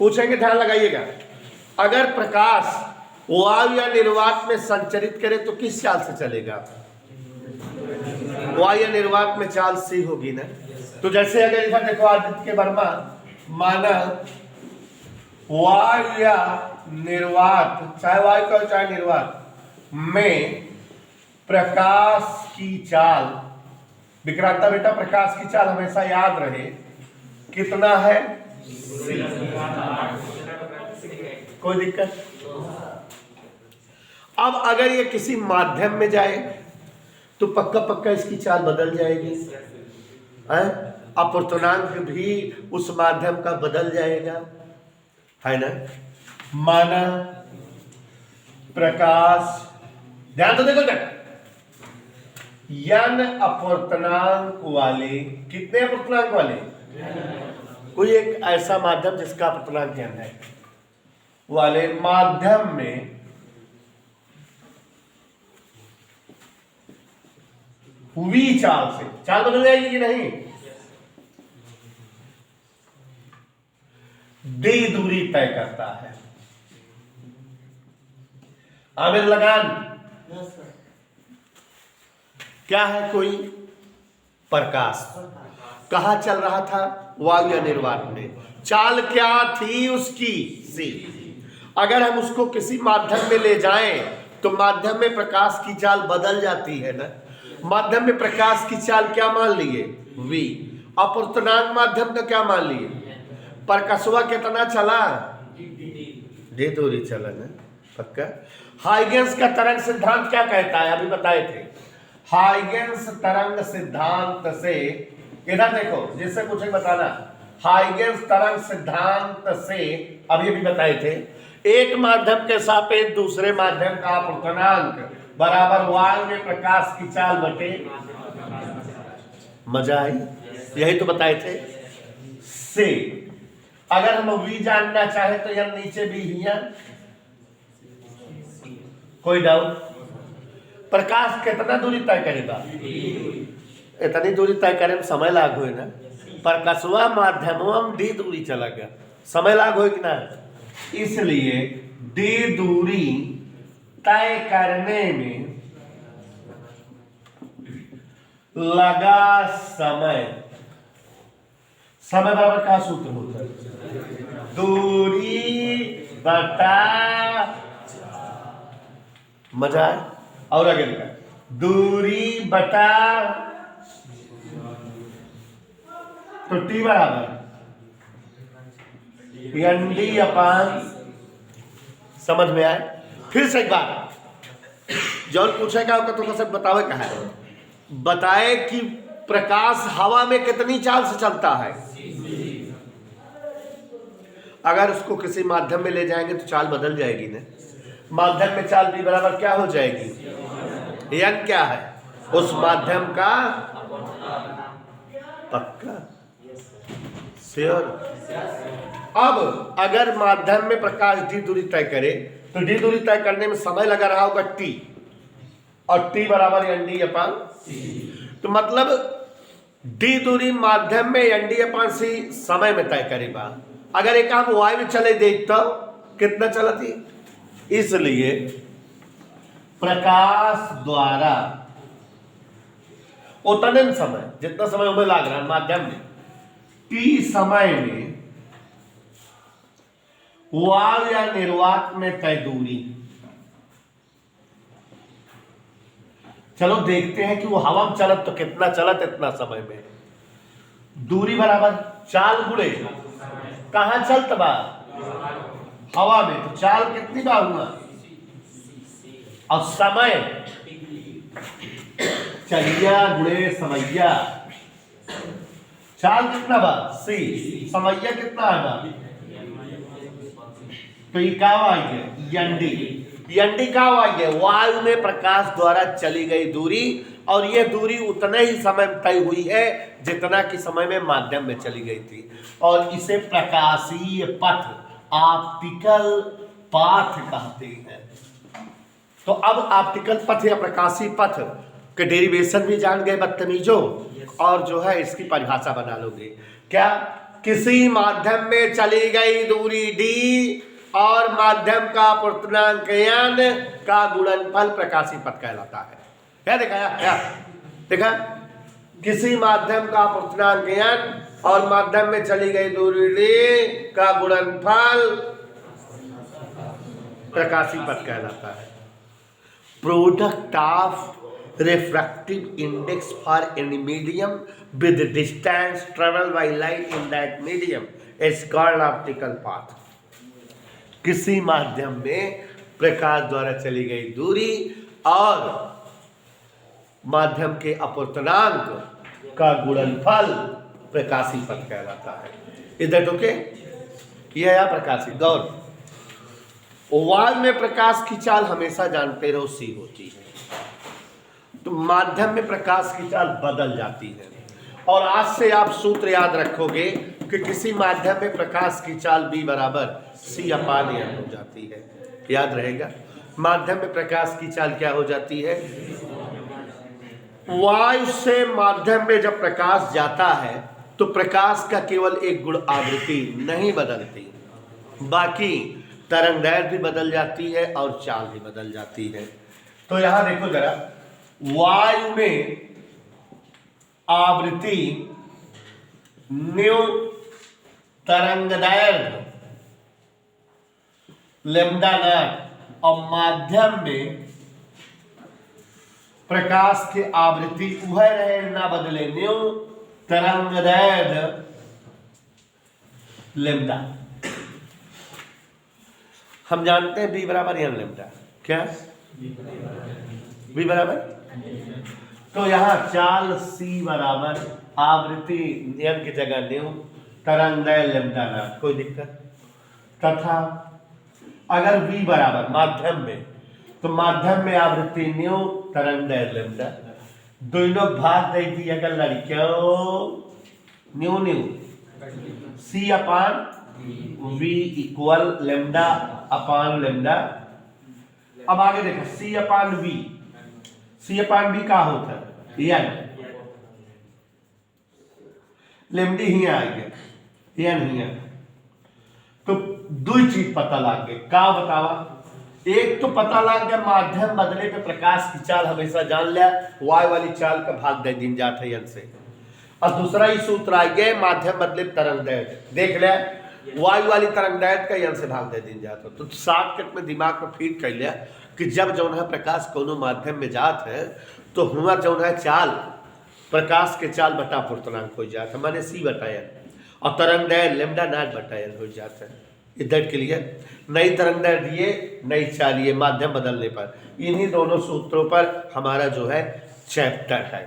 पूछेंगे, ध्यान लगाइएगा। अगर प्रकाश वायु या निर्वात में संचरित करे तो किस चाल से चलेगा? वायु या निर्वात में चाल सी होगी ना। तो जैसे अगर इधर देखो आदित्य वर्मा माना वायु या निर्वात, चाहे वायु का चाहे निर्वात में प्रकाश की चाल, विक्रांता बेटा प्रकाश की चाल हमेशा याद रहे कितना है? कोई दिक्कत? अब अगर ये किसी माध्यम में जाए तो पक्का पक्का इसकी चाल बदल जाएगी, अपूर्णांक भी उस माध्यम का बदल जाएगा, है ना। माना प्रकाश, ध्यान तो देखो तक, n अपूर्णांक वाले, कितने अपूर्णांक वाले? कोई एक ऐसा माध्यम जिसका अपूर्णांक n है वाले माध्यम में v चाल से चाल बदल जाएगी कि नहीं? d दूरी तय करता है। आमिर लगान क्या है? कोई प्रकाश कहां चल रहा था? वायु या निर्वात में। चाल क्या थी उसकी? सी। अगर हम उसको किसी माध्यम में ले जाएं तो माध्यम में प्रकाश की चाल बदल जाती है ना। माध्यम में प्रकाश की चाल क्या मान लिए? v। अपूर्णांक माध्यम का क्या मान लिए? प्रकाशवा कितना चला? d दूरी चला ना, पक्का। हाइगेंस का तरंग सिद्धांत क्या कहता है? अभी बताए थे। हाइगेंस तरंग सिद्धांत से, इधर देखो जिससे कुछ बताना, हाइगेंस तरंग सिद्धांत से अभी भी बताए थे, एक माध्यम के सापेक्ष दूसरे माध्यम का अपूर्णांक बराबर वायु में प्रकाश की चाल बटे। मजा आई? यही तो बताए थे। से अगर हम v जानना चाहे तो यह नीचे भी ही है। कोई डाउट? प्रकाश कितना दूरी तय करेगा? इतनी दूरी तय करे में समय लाग हुए ना। प्रकाशवा माध्यम d दूरी चला गया, समय लाग हो कि ना। इसलिए d दूरी तय करने में लगा समय, समय बराबर का सूत्र होता है? दूरी बटा, मजा है? और आगे लिखा दूरी बटा, तो t बराबर nd अपान, समझ में आए? फिर से एक बार जॉन पूछेगा होगा तो सब बतावे कहा है, बताए कि प्रकाश हवा में कितनी चाल से चलता है। अगर उसको किसी माध्यम में ले जाएंगे तो चाल बदल जाएगी ना। माध्यम में चाल भी बराबर क्या हो जाएगी? n क्या है? उस माध्यम का, पक्का श्योर। अब अगर माध्यम में प्रकाश d दूरी तय करे तो d दूरी तय करने में समय लगा रहा होगा t, और t बराबर nd अपान, तो मतलब d दूरी माध्यम में nd अपान c समय में तय करेगा। अगर एक आप वायु में चले देख तो कितना चलती? इसलिए प्रकाश द्वारा उतने समय, जितना समय हमें लग रहा है माध्यम में, t समय में वायु या निर्वात में तय दूरी, चलो देखते हैं कि वो हवा में चलत तो कितना चलत इतना समय में। दूरी बराबर चाल गुणे कहां चलत बा? हवा में, तो चाल कितनी बार हुआ? और समय चलिया गुणे समैया, चाल कितना बा? c, समैया कितना है? तो ये क्या आएगा? nd का आएगा वायु में प्रकाश द्वारा चली गई दूरी, और यह दूरी उतने ही समय तय हुई है जितना कि समय में माध्यम में चली गई थी, और इसे प्रकाशीय पथ, ऑप्टिकल पाथ कहते हैं। तो अब ऑप्टिकल पथ या प्रकाशीय पथ के डेरिवेशन भी जान गए बदतमीजों, और जो है इसकी परिभाषा बना लोगे क्या? किसी माध्यम में चली गई दूरी d और माध्यम का अपूर्णांक n का गुणनफल प्रकाशीय पथ कहलाता है। क्या देखा? देखा, किसी माध्यम का अपूर्णांक n और माध्यम में चली गई दूरी d का गुणनफल प्रकाशीय पथ कहलाता है। Product of refractive index for any medium with distance traveled by light in that medium is called optical path। किसी माध्यम में प्रकाश द्वारा चली गई दूरी और माध्यम के अपूर्णांक का गुणनफल प्रकाशीय पथ कहलाता है। इधर तो के यह है प्रकाशीय। गौर, वायु में प्रकाश की चाल हमेशा जानते रहो c होती है, तो माध्यम में प्रकाश की चाल बदल जाती है। और आज से आप सूत्र याद रखोगे कि किसी माध्यम में प्रकाश की चाल b बराबर c/n हो जाती है। याद रहेगा, माध्यम में प्रकाश की चाल क्या हो जाती है? वायु से माध्यम में जब प्रकाश जाता है तो प्रकाश का केवल एक गुण आवृत्ति नहीं बदलती, बाकी तरंगदैर्घ्य भी बदल जाती है और चाल भी बदल जाती है। तो यहां देखो जरा, वायु में आवृत्ति न्यू, तरंगदैर्घ्य लैम्डा नॉट और माध्यम में प्रकाश के आवृत्ति वह रहे ना बदले, न्यू तरंगदैर्घ्य लैम्डा। हम जानते हैं b बराबर n लैम्डा। क्या b बराबर? तो यहाँ चाल c बराबर आवृत्ति n की जगह न्यू, तरंगदैर्घ्य लैम्डा नॉट, कोई दिक्कत? तथा अगर v बराबर माध्यम में, तो माध्यम में आवृत्ति न्यू, तरंगदैर्घ्य लैम्डा, दोनों भाग दे दिया अगर लड़कियों nu nu c/v equal lambda upon lambda. अब आगे देखो c/v, c/v का होता है n, लैम्डी ही आ गया n ही। तो दो चीज पता लग गए। का बतावा? एक तो पता लग गया माध्यम बदले पे प्रकाश की चाल हमेशा जान लिया, वायु वाली चाल का भाग दे दिन जाता है n से। और दूसरा ही सूत्र आ गया, माध्यम बदले तरंगदैर्घ्य देख लिया, वायु वाली तरंगदैर्घ्य का n से भाग दे दिन जाता। तो शॉर्टकट में दिमाग में फीड कर लिया कि जब जौन है प्रकाश कोनो माध्यम में जात है तो हुआ जौन है चाल, प्रकाश के चाल बटा अपूर्णांक हो जाता है, माने c/n, और तरंगदैर्घ्य लैम्डा नॉट बटा n हो जाता है। इधर के लिए नई तरंगदैर्घ्य दिए, नई चाल ये माध्यम बदलने पर। इन्हीं दोनों सूत्रों पर हमारा जो है चैप्टर है।